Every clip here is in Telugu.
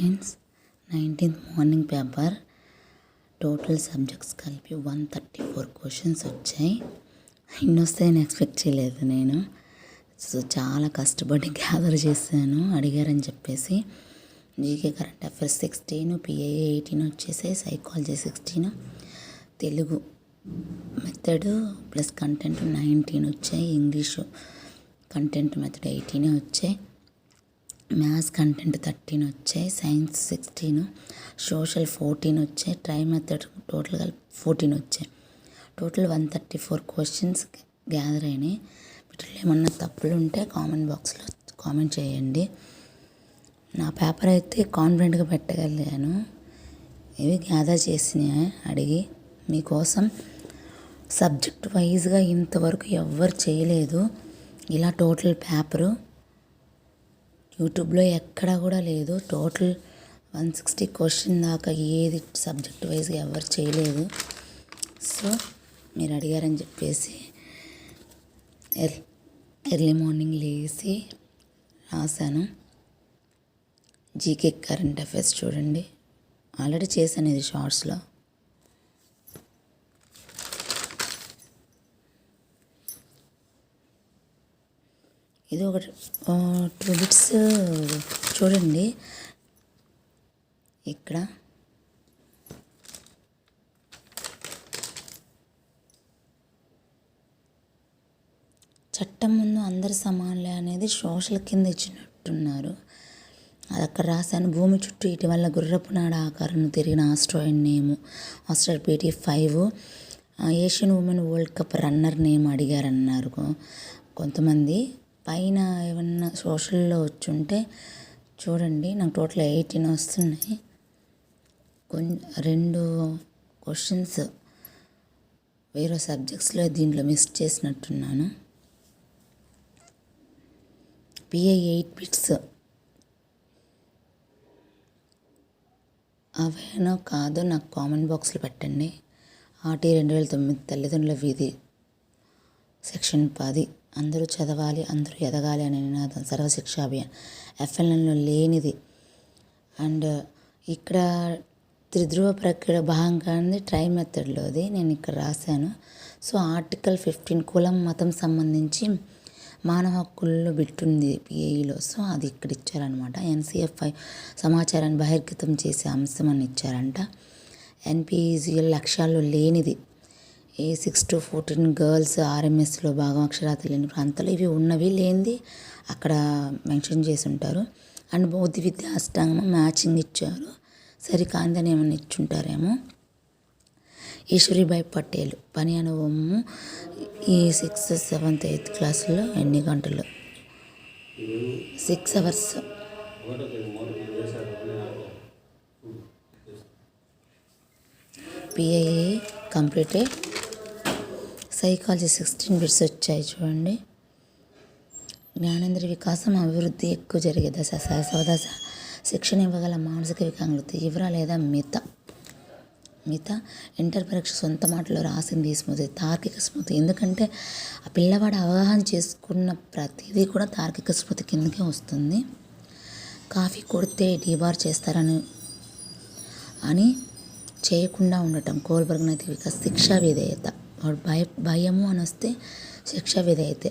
Friends, 19th morning paper total subjects కలిపి 134 క్వశ్చన్స్ వచ్చాయి. ఇన్ని వస్తాయని ఎక్స్పెక్ట్ చేయలేదు నేను. సో చాలా కష్టపడి గ్యాదర్ చేశాను అడిగారని చెప్పేసి. జీకే కరెంట్ అఫైర్స్ 16, పిఐఏ 18 వచ్చేసాయి, psychology 16, Telugu method plus content 19 వచ్చాయి, ఇంగ్లీషు కంటెంట్ మెథడ్ 18 వచ్చాయి, మ్యాథ్స్ కంటెంట్ 13 వచ్చాయి, సైన్స్ 16, సోషల్ 14 వచ్చాయి, ట్రై మెథడ్ టోటల్గా 14 వచ్చాయి. టోటల్ 134 క్వశ్చన్స్ గ్యాదర్ అయినాయి. వీటిలో ఏమన్నా తప్పులు ఉంటే కామెంట్ బాక్స్లో కామెంట్ చేయండి. నా పేపర్ అయితే కాన్ఫిడెంట్గా పెట్టగలిగాను. ఇవి గ్యాదర్ చేసినాయి అడిగి మీకోసం. సబ్జెక్ట్ వైజ్గా ఇంతవరకు ఎవ్వరు చేయలేదు ఇలా టోటల్ పేపరు. యూట్యూబ్లో ఎక్కడా కూడా లేదు. టోటల్ 160 క్వశ్చన్ దాకా ఏది సబ్జెక్ట్ వైజ్గా ఎవరు చేయలేదు. సో మీరు అడిగారని చెప్పేసి ఎర్లీ మార్నింగ్ లేచి రాశాను. జీకే కరెంట్ అఫైర్స్ చూడండి, ఆల్రెడీ చేశాను ఇది షార్ట్స్లో. ఇది ఒక 2 బిట్స్ చూడండి. ఇక్కడ చట్టం ముందు అందరు సమానులే అనేది సోషల్ కింద ఇచ్చినట్టున్నారు. అది అక్కడ రాశాను. భూమి చుట్టూ ఇటీవల గుర్రపు నాడ ఆకారం తిరిగిన asteroid name asteroid PT5. Asian women world cup runner name అడిగారన్నారు కొంతమంది. పైన ఏమన్నా సోషల్లో వచ్చుంటే చూడండి. నాకు టోటల్ 18 వస్తున్నాయి. 2 క్వశ్చన్స్ వేరే సబ్జెక్ట్స్లో దీంట్లో మిస్ చేసినట్టున్నాను. పిఐ 8 బిట్స్ అవేనో కాదో నాకు కామెంట్ బాక్స్లో పెట్టండి. ఆర్టీ 2009 తల్లిదండ్రుల విధి సెక్షన్ 10 అందరూ చదవాలి, అందరూ ఎదగాలి అనే నినాదం సర్వశిక్ష అభియాన్ FLNలో లేనిది. అండ్ ఇక్కడ త్రిధ్రువ ప్రక్రియ భాగంగా ట్రై మెథడ్లోది నేను ఇక్కడ రాశాను. సో ఆర్టికల్ 15 కులం మతం సంబంధించి మానవ హక్కుల్లో బిట్టుంది PAEలో. సో అది ఇక్కడ ఇచ్చారనమాట. NCFI సమాచారాన్ని బహిర్గతం చేసే అంశం అని ఇచ్చారంట. NPEGL లక్ష్యాల్లో లేనిది. 6 to 14 గర్ల్స్ RMSలో భాగం అక్షరాలు లేని ప్రాంతాలు ఇవి ఉన్నవి, లేనిది అక్కడ మెన్షన్ చేసి ఉంటారు. అండ్ బౌద్ధ విద్య అష్టాంగం మ్యాచింగ్ ఇచ్చారు. సరికాందని ఏమన్నా ఇచ్చుంటారేమో. ఈశ్వరీబాయి పటేల్ పని అనుభవము ఈ 6th, 7th, 8th క్లాసులో ఎన్ని గంటలు? 6 hours. PIA completed. Psychology 16 bits వచ్చాయి చూడండి. జ్ఞానేంద్రియ వికాసం అభివృద్ధి ఎక్కువ జరిగే దశ శైశవదశ. శిక్షణ ఇవ్వగల మానసిక వికలాంగులు తీవ్ర లేదా మిత. ఇంటర్ పరీక్ష సొంత మాటలో రాసింది స్మృతి, తార్కిక స్మృతి. ఎందుకంటే ఆ పిల్లవాడు అవగాహన చేసుకున్న ప్రతిదీ కూడా తార్కిక స్మృతి కిందకే వస్తుంది. కాఫీ కొడితే డీబార్ చేస్తారని చేయకుండా ఉండటం కోల్బర్గ్ నైతిక వికాస్. శిక్షా విధేయత, వాడు భయము అని వస్తే శిక్షా విధేయతే.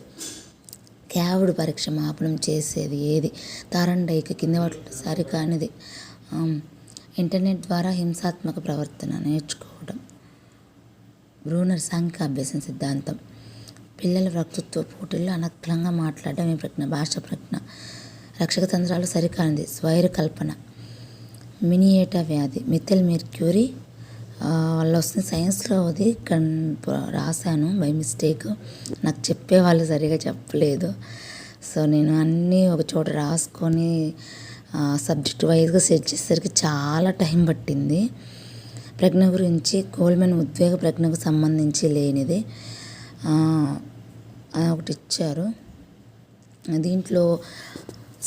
క్యావుడు పరీక్ష మాపనం చేసేది ఏది? తారండైకి కింద వాటి సరికానిది. ఇంటర్నెట్ ద్వారా హింసాత్మక ప్రవర్తన నేర్చుకోవడం. బ్రూనర్ సాంఘిక అభ్యాసం సిద్ధాంతం. పిల్లల వక్తృత్వ పోటీల్లో అనర్గళంగా మాట్లాడడం ఈ ప్రజ్ఞ, భాష ప్రజ్ఞ. రక్షక తంత్రాలు సరికానిది. స్వైర కల్పన. మినియేటా వ్యాధి. మిథైల్ మెర్క్యూరీ వాళ్ళు వస్తుంది సైన్స్లో. అది రాశాను బై మిస్టేక్. నాకు చెప్పేవాళ్ళు సరిగా చెప్పలేదు. సో నేను అన్నీ ఒక చోట రాసుకొని సబ్జెక్ట్ వైజ్గా సెట్ చేసేసరికి చాలా టైం పట్టింది. ప్రజ్ఞ గురించి కోల్మెన్ ఉద్వేగ ప్రజ్ఞకు సంబంధించి లేనిది ఒకటి ఇచ్చారు. దీంట్లో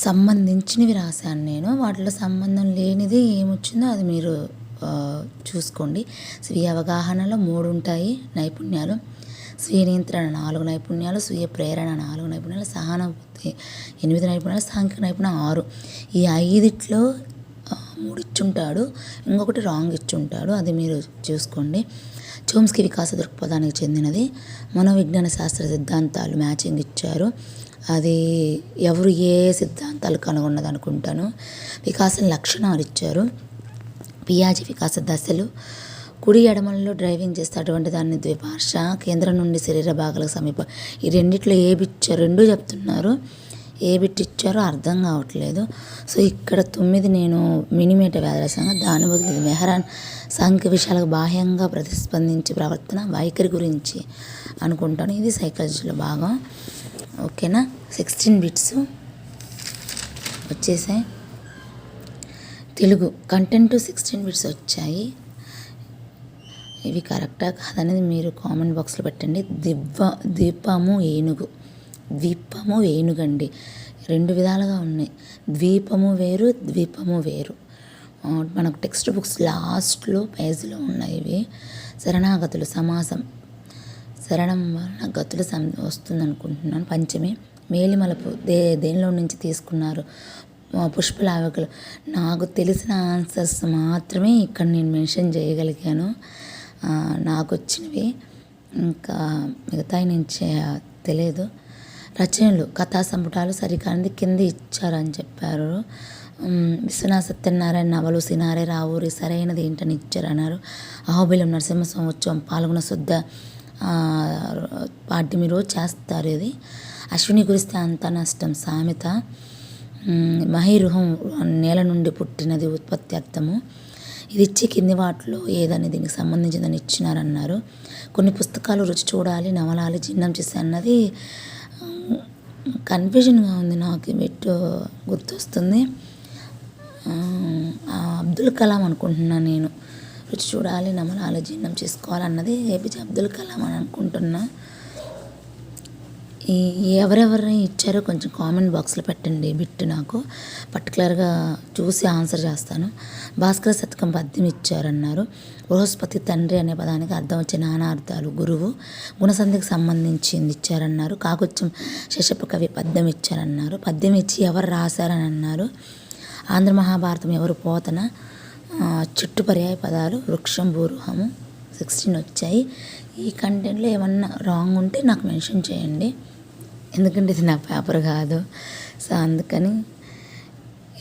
సంబంధించినవి రాశాను నేను. వాటిలో సంబంధం లేనిది ఏమొచ్చిందో అది మీరు చూసుకోండి. స్వీయ అవగాహనలో 3 ఉంటాయి నైపుణ్యాలు. స్వీయ నియంత్రణ 4 నైపుణ్యాలు, స్వీయ ప్రేరణ 4 నైపుణ్యాలు, సహానుభూతి 8 నైపుణ్యాలు, సాంఘిక నైపుణ్యం 6. ఈ 5లో 3 ఇచ్చుంటాడు, ఇంకొకటి రాంగ్ ఇచ్చుంటాడు. అది మీరు చూసుకోండి. చోమ్స్కీ వికాస దృక్పథానికి చెందినది. మనోవిజ్ఞాన శాస్త్ర సిద్ధాంతాలు మ్యాచింగ్ ఇచ్చారు. అది ఎవరు ఏ సిద్ధాంతాలు కనుగొన్నది అనుకుంటాను. వికాసం లక్షణాలు ఇచ్చారు. పియాజే వికాస దశలు. కుడి ఎడమలలో డ్రైవింగ్ చేస్తే అటువంటి దాన్ని ద్విభాష. కేంద్రం నుండి శరీర భాగాలకు సమీపం. ఈ రెండిట్లో ఏ బిట్ ఇచ్చారు, 2 చెప్తున్నారు. ఏ బిట్ ఇచ్చారో అర్థం కావట్లేదు. సో ఇక్కడ 9 నేను మినిమేట వ్యాధరసంగా, దాని బదులు ఇది మెహరాన్ సాంఘిక విషయాలకు బాహ్యంగా ప్రతిస్పందించి ప్రవర్తన వైఖరి గురించి అనుకుంటాను. ఇది సైకాలజీలో భాగం. ఓకేనా. 16 బిట్స్ వచ్చేసాయి. తెలుగు కంటెంట్ 16 బిట్స్ వచ్చాయి. ఇవి కరెక్టా కాదనేది మీరు కామెంట్ బాక్స్లో పెట్టండి. ద్వీపము ఏనుగు. ద్వీపము ఏనుగండి. 2 విధాలుగా ఉన్నాయి. ద్వీపము వేరు, ద్వీపము వేరు. మనకు టెక్స్ట్ బుక్స్ లాస్ట్లో పేజీలో ఉన్నాయి ఇవి. శరణాగతులు సమాసం. శరణం వలన గతులు వస్తుంది అనుకుంటున్నాను. పంచమి. మేలిమలపు దేనిలో నుంచి తీసుకున్నారు? పుష్పలావకులు. నాకు తెలిసిన ఆన్సర్స్ మాత్రమే ఇక్కడ నేను మెన్షన్ చేయగలిగాను, నాకు వచ్చినవి. ఇంకా మిగతాయి నేను తెలియదు. రచనలు కథా సంపుటాలు సరికానిది కింద ఇచ్చారని చెప్పారు. విశ్వనాథ సత్యనారాయణ నవలు సినారే రావూరి సరైనది ఏంటని ఇచ్చారన్నారు. అహోబిలం నరసింహ సంవత్సరం పాల్గొన శుద్ధ పాడ్యమి రోజు చేస్తారు ఇది. అశ్విని కురిస్తే అంత నష్టం సామెత. మహీరుహం నేల నుండి పుట్టినది ఉత్పత్తి అర్థము. ఇది ఇచ్చి కింది వాటిలో ఏదని దీనికి సంబంధించిందని ఇచ్చినారన్నారు. కొన్ని పుస్తకాలు రుచి చూడాలి, నవలాలి, జీర్ణం చేసి అన్నది కన్ఫ్యూజన్గా ఉంది. నాకు బిట్టు గుర్తొస్తుంది. అబ్దుల్ కలాం అనుకుంటున్నాను నేను. రుచి చూడాలి, నమలాలి, జీర్ణం చేసుకోవాలన్నది ఏపీజే అబ్దుల్ కలాం అని అనుకుంటున్నా. ఎవరెవరిని ఇచ్చారో కొంచెం కామెంట్ బాక్స్లో పెట్టండి. బిట్ నాకు పర్టికులర్గా చూసి ఆన్సర్ చేస్తాను. భాస్కర శతకం పద్యం ఇచ్చారన్నారు. బృహస్పతి తండ్రి అనే పదానికి అర్థం వచ్చే నానార్థాలు. గురువు గుణసంధికి సంబంధించింది ఇచ్చారన్నారు. కాకొచ్చం శశపు కవి పద్యం ఇచ్చారన్నారు. పద్యం ఇచ్చి ఎవరు రాశారని అన్నారు. ఆంధ్ర మహాభారతం ఎవరు పోతన. చుట్టు పర్యాయ పదాలు వృక్షం, భూరుహము. 16 వచ్చాయి. ఈ కంటెంట్లో ఏమన్నా రాంగ్ ఉంటే నాకు మెన్షన్ చేయండి, ఎందుకంటే ఇది నా పేపర్ కాదు. సో అందుకని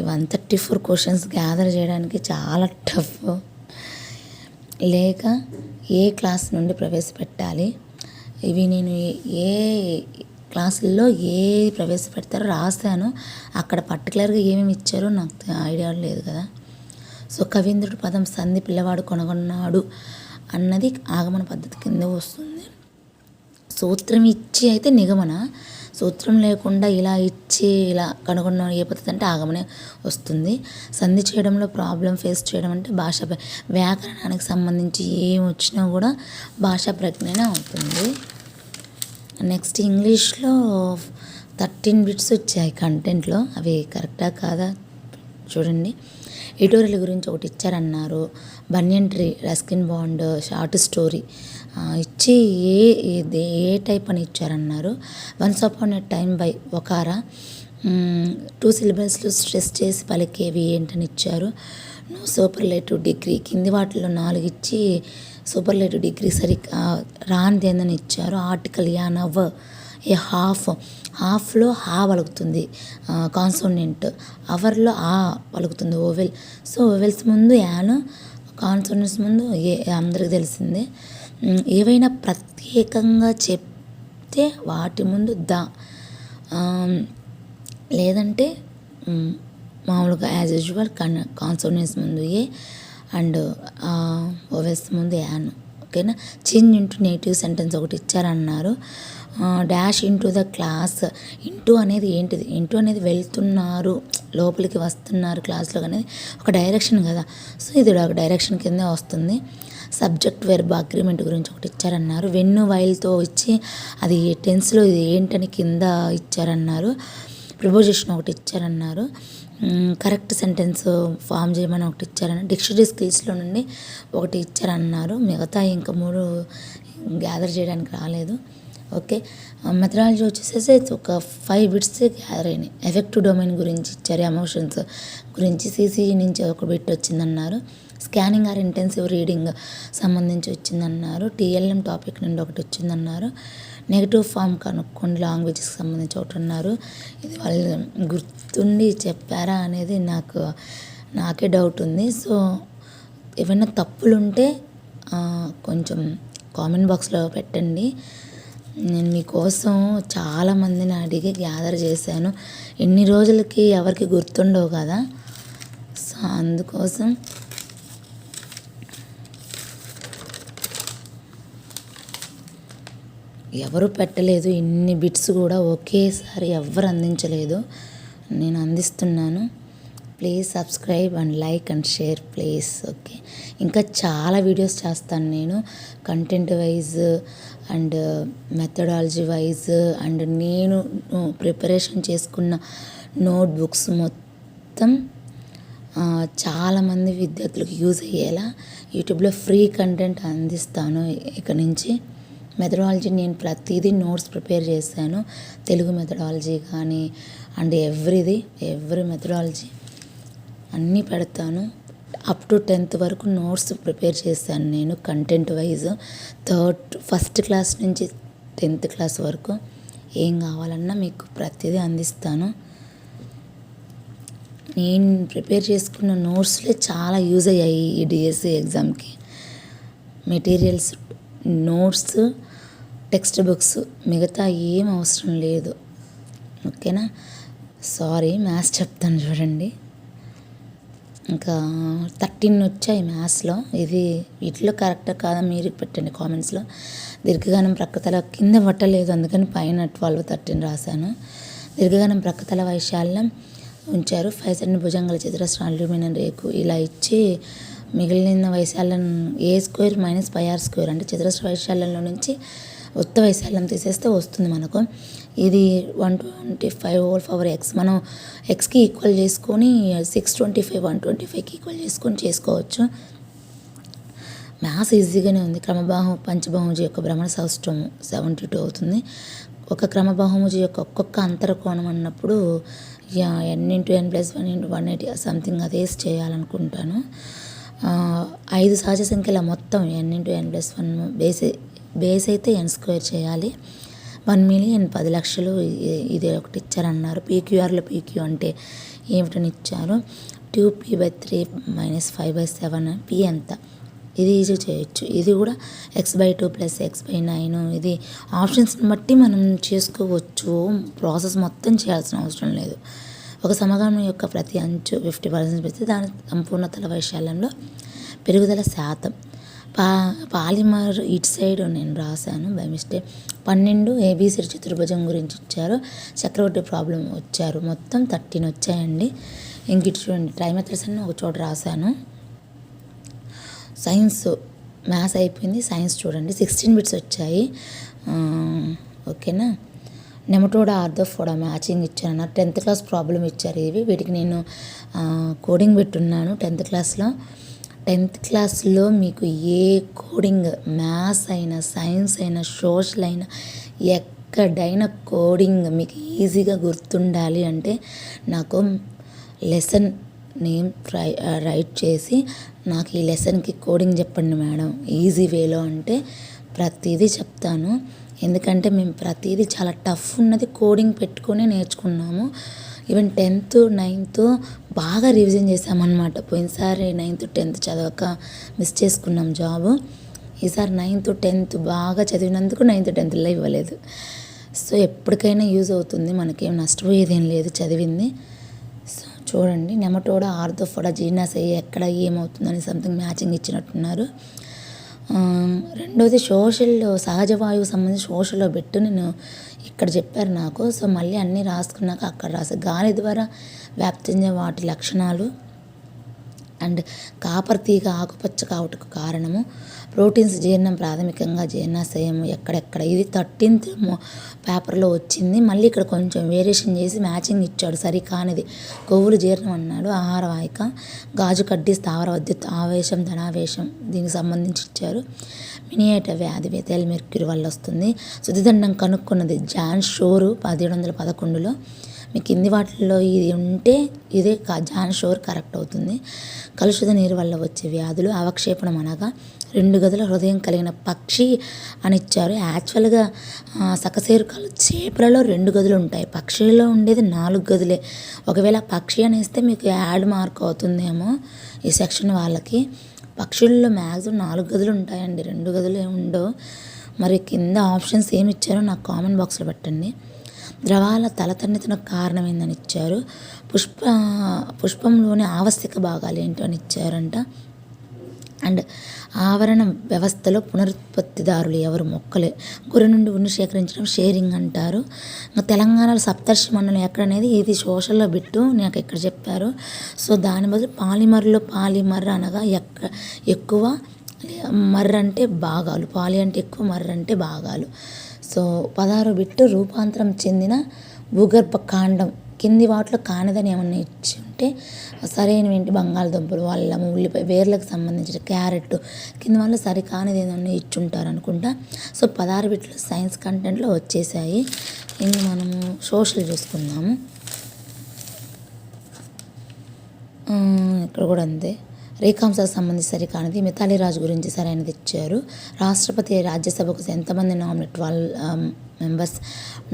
134 క్వశ్చన్స్ గ్యాదర్ చేయడానికి చాలా టఫ్. లేక ఏ క్లాస్ నుండి ప్రవేశపెట్టాలి, ఇవి నేను ఏ క్లాసుల్లో ఏ ప్రవేశపెడతారో రాశాను. అక్కడ పర్టికులర్గా ఏమేమి ఇచ్చారో నాకు ఐడియా లేదు కదా. సో కవీంద్రుడు పదం సంధి పిల్లవాడు కొనగొన్నాడు అన్నది ఆగమన పద్ధతి కింద వస్తుంది. సూత్రం ఇచ్చి అయితే నిగమన, సూత్రం లేకుండా ఇలా ఇచ్చి ఇలా కనుగొన్న ఏ పద్ధతి అంటే ఆగమనే వస్తుంది. సంధి చేయడంలో ప్రాబ్లం ఫేస్ చేయడం అంటే భాషా వ్యాకరణానికి సంబంధించి ఏం వచ్చినా కూడా భాషా ప్రజ్ఞనే అవుతుంది. నెక్స్ట్ ఇంగ్లీష్లో 13 బిట్స్ వచ్చాయి కంటెంట్లో. అవి కరెక్టా కాదా చూడండి. ఎడిటోరియల్ గురించి ఒకటి ఇచ్చారన్నారు. Banyan tree, Ruskin Bond, short story ఇచ్చి ఏ టైప్ అని ఇచ్చారన్నారు. Once upon a time by ఒకారా. 2 సిలబల్స్లో స్ట్రెస్ చేసి పలికేవి ఏంటని ఇచ్చారు. No superlative degree. కింది వాటిలో 4 ఇచ్చి సూపర్లేటివ్ డిగ్రీ రానిది ఏందని ఇచ్చారు. ఆర్టికల్ యా నవ్ ఏ హాఫ్లో హా పలుకుతుంది కాన్సోనెంట్, అవర్లో ఆ పలుకుతుంది ఓవెల్. సో ఓవెల్స్ ముందు యాను, కాన్సోనెంట్స్ ముందు ఏ అందరికి తెలిసిందే. ఏవైనా ప్రత్యేకంగా చెప్తే వాటి ముందు ద, లేదంటే మామూలుగా యాజ్ యూజువల్ కాన్సోనెంట్స్ ముందు ఏ అండ్ ఓవెల్స్ ముందు యాను. ఓకేనా. చేంజ్ ఇంటూ నేటివ్ సెంటెన్స్ ఒకటి ఇచ్చారన్నారు. Dash into the class. Into అనేది ఏంటిది? ఇంటూ అనేది వెళ్తున్నారు, లోపలికి వస్తున్నారు క్లాస్లోకి అనేది ఒక డైరెక్షన్ కదా. సో ఇది ఒక డైరెక్షన్ కిందే వస్తుంది. సబ్జెక్ట్ వెర్బ్ అగ్రిమెంట్ గురించి ఒకటి ఇచ్చారన్నారు. వెన్ను వైల్తో ఇచ్చి అది టెన్స్లో ఇది ఏంటని కింద ఇచ్చారన్నారు. ప్రిపోజిషన్ ఒకటి ఇచ్చారన్నారు. కరెక్ట్ సెంటెన్స్ ఫామ్ చేయమని ఒకటి ఇచ్చారన్నారు. డిక్షనరీ స్కిల్స్లో నుండి ఒకటి ఇచ్చారన్నారు. మిగతా ఇంకా 3 గ్యాదర్ చేయడానికి రాలేదు. ఓకే. మెథడాలజీ వచ్చేసేసి ఒక 5 బిట్స్ గ్యాదర్ అయినాయి. ఎఫెక్టివ్ డొమైన్ గురించి ఇచ్చారు, ఎమోషన్స్ గురించి. సిసిఈ నుంచి ఒక బిట్ వచ్చిందన్నారు. స్కానింగ్ ఆర్ ఇంటెన్సివ్ రీడింగ్ సంబంధించి వచ్చిందన్నారు. టీఎల్ఎం టాపిక్ నుండి ఒకటి వచ్చిందన్నారు. నెగటివ్ ఫామ్ కనుక్కోండి లాంగ్వేజెస్కి సంబంధించి ఒకటి అన్నారు. ఇది వాళ్ళు గుర్తుండి చెప్పారా అనేది నాకే డౌట్ ఉంది. సో ఏమైనా తప్పులుంటే కొంచెం కామెంట్ బాక్స్లో పెట్టండి. నేను మీకోసం చాలామందిని అడిగి గ్యాదర్ చేశాను. ఎన్ని రోజులకి ఎవరికి గుర్తుండవు కదా, సో అందుకోసం ఎవరు పెట్టలేదు. ఇన్ని బిట్స్ కూడా ఒకేసారి ఎవరు అందించలేదు, నేను అందిస్తున్నాను. Please subscribe and like and share please. Okay, ఇంకా చాలా వీడియోస్ చేస్తాను నేను, content wise and methodology wise and నేను ప్రిపరేషన్ చేసుకున్న నోట్బుక్స్ మొత్తం చాలామంది విద్యార్థులకు యూజ్ అయ్యేలా యూట్యూబ్లో ఫ్రీ కంటెంట్ అందిస్తాను ఇక నుంచి. మెథడాలజీ నేను ప్రతిదీ నోట్స్ ప్రిపేర్ చేశాను, తెలుగు మెథడాలజీ కానీ అండ్ ఎవ్రీ మెథడాలజీ అన్నీ పెడతాను. అప్ టు 10th వరకు నోట్స్ ప్రిపేర్ చేశాను నేను కంటెంట్ వైజ్. ఫస్ట్ క్లాస్ నుంచి 10th క్లాస్ వరకు ఏం కావాలన్నా మీకు ప్రతిదీ అందిస్తాను. నేను ప్రిపేర్ చేసుకున్న నోట్స్లే చాలా యూజ్ అయ్యాయి ఈ డిఎస్సి ఎగ్జామ్కి. మెటీరియల్స్, నోట్స్, టెక్స్ట్ బుక్స్, మిగతా ఏం అవసరం లేదు. ఓకేనా? సారీ, మ్యాథ్స్ చెప్తాను చూడండి. ఇంకా 13 వచ్చాయి మ్యాథ్స్లో. వీటిలో కరెక్టా కాదా మీరు పెట్టండి కామెంట్స్లో. దీర్ఘగానం ప్రక్కతల కింద పట్టలేదు, అందుకని పైన 12, 13 రాశాను. దీర్ఘగానం ప్రక్కతల వైశాల్యం ఉంచారు. 5 సెంటి భుజంగల చతురస్రం అల్యూమినియం రేకు ఇలా ఇచ్చి మిగిలిన వైశాల్యం A² - πr² అంటే చతురస్ర వైశాల్యంలో నుంచి ఉత్త వైశాల్యం తీసేస్తే వస్తుంది మనకు. ఇది 125 మనం ఎక్స్కి ఈక్వల్ చేసుకొని 625 125కి ఈక్వల్ చేసుకొని చేసుకోవచ్చు. మ్యాథ్స్ ఈజీగానే ఉంది. పంచబాహుజీ యొక్క భ్రమణ సౌష్టం 72 అవుతుంది. ఒక క్రమబాహుముజి యొక్క ఒక్కొక్క అంతరకోణం అన్నప్పుడు n×n+1 × 180 సంథింగ్ అదే చేయాలనుకుంటాను. 5 సహజ సంఖ్యల మొత్తం n×n+1 బేస్ అయితే n² చేయాలి. 1 మిలియన్ 10 లక్షలు ఇది ఒకటి ఇచ్చారన్నారు. PQRలో PQ అంటే ఏమిటని ఇచ్చారు. 2p/3 - 5/7 p ఎంత, ఇది ఈజీ చేయొచ్చు. ఇది కూడా x/2 + x/9. ఇది ఆప్షన్స్ని బట్టి మనం చేసుకోవచ్చు, ప్రాసెస్ మొత్తం చేయాల్సిన అవసరం లేదు. ఒక సమగానం యొక్క ప్రతి అంచు 50% పెడితే దాని సంపూర్ణ తల వైశాల్యంలో పెరుగుదల శాతం. పాలిమర్ ఇటు సైడ్ నేను రాశాను బై మిస్టేక్. 12 ABCD చతుర్భుజం గురించి ఇచ్చారు. చక్రవర్తి ప్రాబ్లం వచ్చారు. మొత్తం 13 వచ్చాయండి. ఇంక ఇటు చూడండి, ట్రై మెథడ్స్ అని ఒక చోట రాశాను. సైన్స్, మ్యాథ్స్ అయిపోయింది. సైన్స్ చూడండి, 16 బిట్స్ వచ్చాయి. ఓకేనా? నెమటోడా ఆర్థోఫోడా మ్యాచింగ్ ఇచ్చాను. 10th క్లాస్ ప్రాబ్లం ఇచ్చారు. వీటికి నేను కోడింగ్ పెట్టున్నాను 10th క్లాస్లో. 10th క్లాస్లో మీకు ఏ కోడింగ్, మ్యాథ్స్ అయినా సైన్స్ అయినా సోషల్ అయినా ఎక్కడైనా కోడింగ్ మీకు ఈజీగా గుర్తుండాలి అంటే నాకు లెసన్ నేమ్ రైట్ చేసి నాకు ఈ లెసన్కి కోడింగ్ చెప్పండి మేడం ఈజీ వేలో అంటే ప్రతిదీ చెప్తాను. ఎందుకంటే మేము ప్రతిదీ చాలా టఫ్ ఉన్నది కోడింగ్ పెట్టుకొని నేర్చుకున్నాము. ఈవెన్ 10th 9th బాగా రివిజన్ చేసామన్నమాట. పోయినసారి 9th 10th చదవక మిస్ చేసుకున్నాం జాబ్. ఈసారి 9th 10th బాగా చదివినందుకు 9th 10thలో ఇవ్వలేదు. సో ఎప్పటికైనా యూజ్ అవుతుంది, మనకేం నష్టపోయేదేం లేదు చదివింది. సో చూడండి, నెమటోడా ఆర్థోఫోడా జీర్ణాశయ ఎక్కడ ఏమవుతుందని సంథింగ్ మ్యాచింగ్ ఇచ్చినట్టున్నారు. రెండోది సోషల్లో సహజ వాయువు సంబంధించి సోషల్లో పెట్టు నేను ఇక్కడ చెప్పారు నాకు. సో మళ్ళీ అన్నీ రాసుకున్నాక అక్కడ రాసా. గాలి ద్వారా వ్యాప్తి చెందే వాటి లక్షణాలు అండ్ కాపర్ తీగ ఆకుపచ్చ కావటకు కారణము ప్రోటీన్స్ జీర్ణం ప్రాథమికంగా జీర్ణాశయం ఎక్కడెక్కడ ఇది 13th పేపర్లో వచ్చింది. మళ్ళీ ఇక్కడ కొంచెం వేరియేషన్ చేసి మ్యాచింగ్ ఇచ్చాడు, సరికానిది. కొవ్వులు జీర్ణం అన్నాడు, ఆహార వాహిక, గాజు కడ్డీ స్థావర విద్యుత్ ఆవేశం ధనావేశం దీనికి సంబంధించి ఇచ్చారు. మినియేట వ్యాధి వెతేల్ మెర్క్యూరీ వల్ల వస్తుంది. శుద్ధిదండం కనుక్కున్నది జాన్ షోరు 1711లో. మీ కింది వాటిల్లో ఇది ఉంటే ఇదే జాన్ షోర్ కరెక్ట్ అవుతుంది. కలుషిత నీరు వల్ల వచ్చే వ్యాధులు అవక్షేపణం అనగా 2 గదుల హృదయం కలిగిన పక్షి అని ఇచ్చారు. యాక్చువల్గా సకసేరు చేపలలో 2 గదులు ఉంటాయి, పక్షిలో ఉండేది 4 గదులే. ఒకవేళ పక్షి అనేస్తే మీకు యాడ్ మార్క్ అవుతుందేమో ఈ సెక్షన్ వాళ్ళకి. పక్షుల్లో మ్యాక్సిమం 4 గదులు ఉంటాయండి, 2 గదులు ఏమి ఉండవు. మరి కింద ఆప్షన్స్ ఏమి ఇచ్చారో నాకు కామెంట్ బాక్స్లో పెట్టండి. ద్రవాల తలతన్నితనకు కారణం ఏందని ఇచ్చారు. పుష్పంలోని ఆవశ్యక భాగాలు ఏంటో అని ఇచ్చారంట. అండ్ ఆవరణ వ్యవస్థలో పునరుత్పత్తిదారులు ఎవరు? మొక్కలే. గురి నుండి ఉన్ని సేకరించడం షేరింగ్ అంటారు. ఇంకా తెలంగాణలో సప్తర్షి మండలం ఎక్కడనేది ఇది సోషల్లో బిట్టు నాకు ఇక్కడ చెప్పారు. సో దాని బదులు పాలిమర్ అనగా ఎక్కువ, మర్ర అంటే భాగాలు, పాలి అంటే ఎక్కువ, మర్ర అంటే భాగాలు. సో 16 బిట్టు రూపాంతరం చెందిన భూగర్భ కాండం కింది వాటిలో కానిదని ఏమన్నా ఇచ్చి ఉంటే సరైనవి ఏంటి? బంగాళదుంపలు, అల్లము, ఉల్లిపాయ, వేర్లకు సంబంధించిన క్యారెట్ కింది వాళ్ళు సరికానిది ఏదన్నా ఇచ్చుంటారు అనుకుంటా. సో 16 బిట్లు సైన్స్ కంటెంట్లో వచ్చేసాయి. ఇంక మనము సోషల్ చూసుకుందాము. ఇక్కడ కూడా అంతే. రేఖాంశాలకు సంబంధించి సరికానిది. మిథాలీ రాజ్ గురించి సరైనది ఇచ్చారు. రాష్ట్రపతి రాజ్యసభకు ఎంతమంది నామినేట్? 12 మెంబర్స్.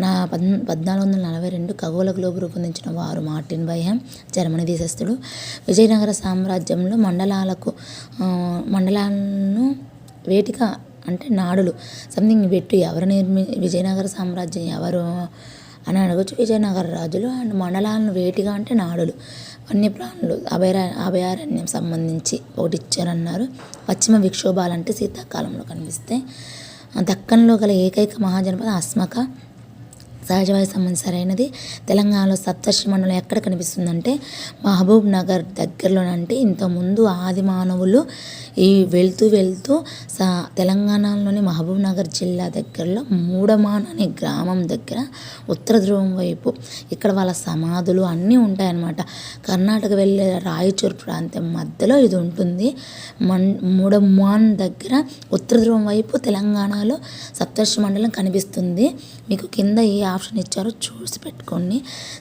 1442 ఖగోళ గ్లోబ్ రూపొందించిన వారు మార్టిన్ బైహెమ్, జర్మనీ దేశస్థుడు. విజయనగర సామ్రాజ్యంలో మండలాలను వేటిక అంటే నాడులు సంథింగ్ పెట్టు ఎవరు విజయనగర సామ్రాజ్యం ఎవరు అని అడగచ్చు. విజయనగర రాజులు. అండ్ మండలాలను వేటిగా అంటే నాడులు. వన్యప్రాణులు అభయారణ్యం సంబంధించి ఒకటి ఇచ్చారన్నారు. పశ్చిమ విక్షోభాలంటే శీతాకాలంలో కనిపిస్తాయి. దక్కన్లో గల ఏకైక మహాజనపద అస్మక. సహజవాయు సంబంధించి సరైనది. తెలంగాణలో సప్తర్షి మండలం ఎక్కడ కనిపిస్తుందంటే మహబూబ్ నగర్ దగ్గరలోనంటే ఇంతకుముందు ఆది మానవులు ఈ వెళ్తూ తెలంగాణలోని మహబూబ్ నగర్ జిల్లా దగ్గరలో మూడమాన్ అనే గ్రామం దగ్గర ఉత్తర ధ్రువం వైపు ఇక్కడ వాళ్ళ సమాధులు అన్నీ ఉంటాయన్నమాట. కర్ణాటక వెళ్ళే రాయచూర్ ప్రాంతం మధ్యలో ఇది ఉంటుంది. మూడమాన్ దగ్గర ఉత్తర ధ్రువం వైపు తెలంగాణలో సప్తర్షి మండలం కనిపిస్తుంది. మీకు కింద ఏ ఆప్షన్ ఇచ్చారో చూసి పెట్టుకోండి.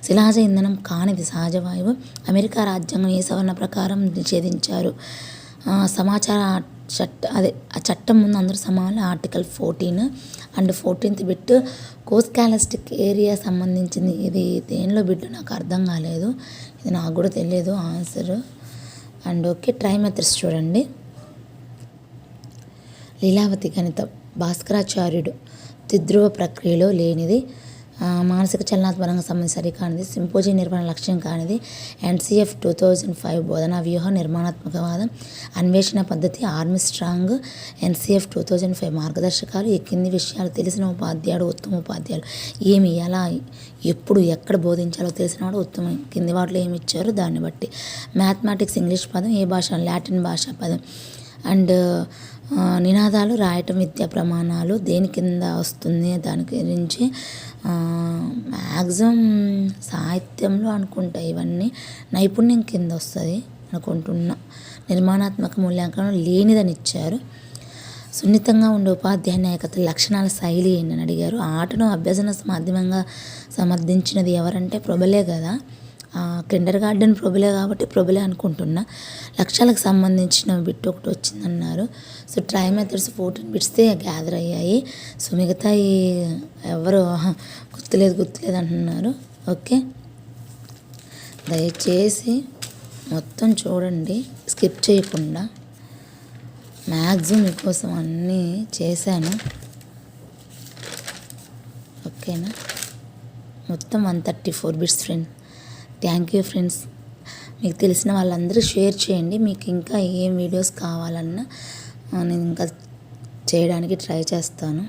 శిలాజ ఇంధనం కానిది సహజవాయువు. అమెరికా రాజ్యాంగం ఏ సవరణ ప్రకారం నిషేధించారు? సమాచార ఆ చట్టం ముందు అందరూ సమానం. Article 14. And 14th bit coscholastic area సంబంధించింది. ఇది దేనిలో బిట్ నాకు అర్థం కాలేదు, ఇది నాకు కూడా తెలియదు answer. And okay, try methods చూడండి. లీలావతి గణితం. భాస్కరాచార్యుడు త్రిధ్రువ ప్రక్రియలో లేనిది. మానసిక చలనాత్మకంగా సంబంధించి సరికానిది. సింపోజీ నిర్వహణ లక్ష్యం కానిది. NCF 2005 బోధనా వ్యూహం నిర్మాణాత్మకవాదం. అన్వేషణ పద్ధతి ఆర్మ్స్ట్రాంగ్. NCF 2005 మార్గదర్శకాలు. ఈ కింది విషయాలు తెలిసిన ఉపాధ్యాయుడు ఉత్తమ ఉపాధ్యాయులు. ఏమి, ఎలా, ఎప్పుడు, ఎక్కడ బోధించాలో తెలిసినవాడు ఉత్తమం. కింది వాటిలో ఏమి ఇచ్చారో దాన్ని బట్టి. మ్యాథమెటిక్స్ ఇంగ్లీష్ పదం. ఏ భాష? లాటిన్ భాషా పదం. అండ్ నినాదాలు రాయటం విద్యా ప్రమాణాలు దేని కింద వస్తుంది దాని గురించి. మ్యాక్సిమం సాహిత్యంలో అనుకుంటా ఇవన్నీ నైపుణ్యం కింద వస్తుంది అనుకుంటున్నా. నిర్మాణాత్మక మూల్యాంకనం లేనిదని ఇచ్చారు. సున్నితంగా ఉండే ఉపాధ్యాయ నాయకత్వ లక్షణాల శైలి ఏంటని అడిగారు. ఆటను అభ్యసన మాధ్యమంగా సమర్థించినది ఎవరంటే ప్రొబలే కదా. కిండర్ గార్డెన్ ప్రొబలే కాబట్టి ప్రొబలే అనుకుంటున్నా. లక్ష్యాలకు సంబంధించిన బిట్ ఒకటి వచ్చిందన్నారు. సో ట్రై మెథడ్స్ 14 బిట్స్తే గ్యాదర్ అయ్యాయి. సో మిగతా ఎవరు గుర్తులేదు అంటున్నారు. ఓకే, దయచేసి మొత్తం చూడండి, స్కిప్ చేయకుండా. మ్యాక్సిమం మీకోసం అన్నీ చేశాను. ఓకేనా? మొత్తం 134 bits friends. Thank you friends. మీకు తెలిసిన వాళ్ళందరూ షేర్ చేయండి. మీకు ఇంకా ఏం వీడియోస్ కావాలన్నా నేను ఇంకా చేయడానికి ట్రై చేస్తాను.